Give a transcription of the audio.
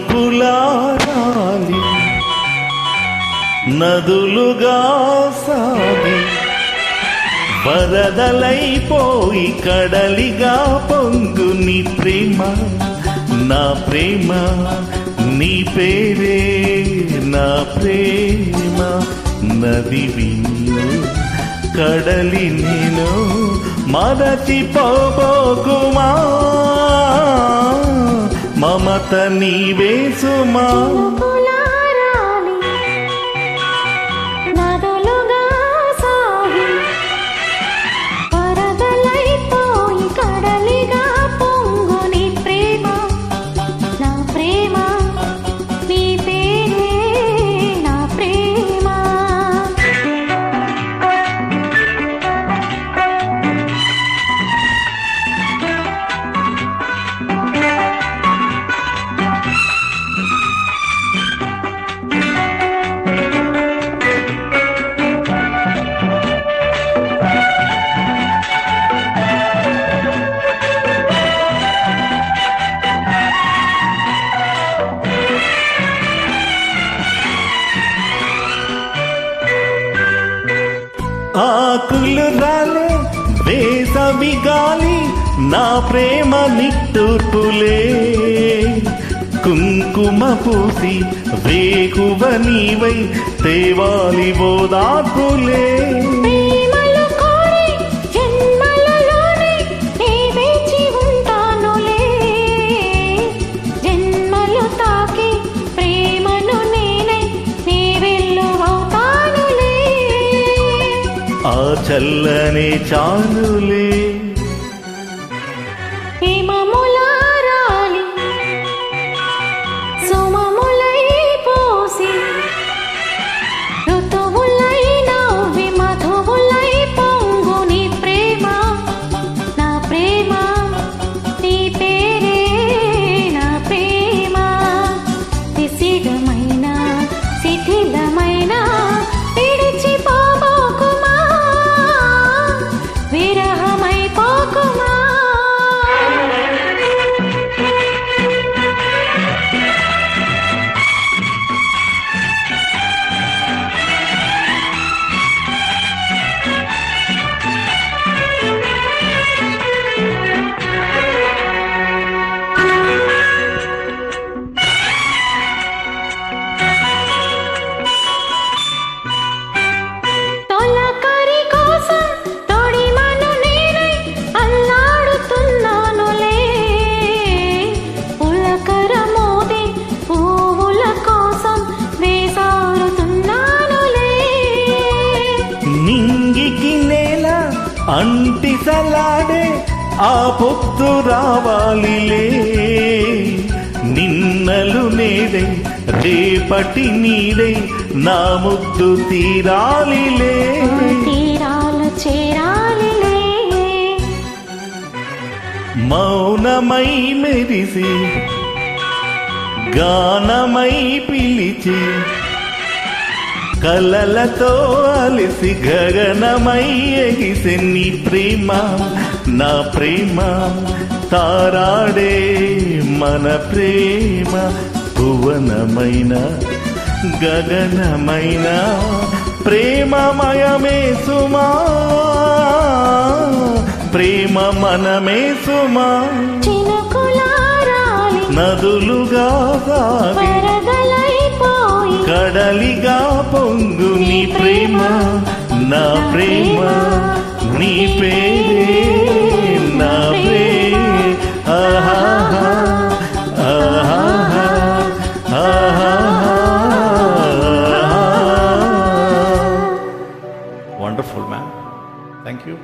చినుకులారాలి నదులుగా సాగి వరదలైపోయి కడలిగా పొంగు నీ ప్రేమ నా ప్రేమ నీ పేరే నా ప్రేమ నదివి కడలి నేను మరచిపోబోకుమా మమత నీవే సుమా ఆకులు రాలే వేసవి గాలి నా ప్రేమ నిట్టూర్పులే కుంకుమ పూసి వేకువ నీవై తేవాలి ఓదార్పులే ఆ చల్లనే చాలులే హిమములారాలి సుమములై పోసి ఋతువులై నవ్వి మధువులై పొంగు నీ ప్రేమ నా ప్రేమ నీ పేరే నా ప్రేమ శిథిలమైన శిథిలమైన నింగికి నేల అంటిసలాడే ఆ పొత్తు రావాలిలే నిన్నలు నేడై రేపటి నీడై నా ముద్దు తీరాలిలే తీరాలు చేరాలిలే మౌనమై మెరిసి గానమై పిలిచి కలలతో అలిసి గగనమై ఎగిసె నీ ప్రేమ నా ప్రేమ తారాడే మన ప్రేమ భువనమైన గగనమైన ప్రేమమయమే సుమా ప్రేమ మనమే సుమా నదులుగా సాగి కడలిగా పొంగు నీ ప్రేమ నా ప్రేమ నీ పేరే నా ప్రేమ వండర్ఫుల్ మ్యామ్ థ్యాంక్ యూ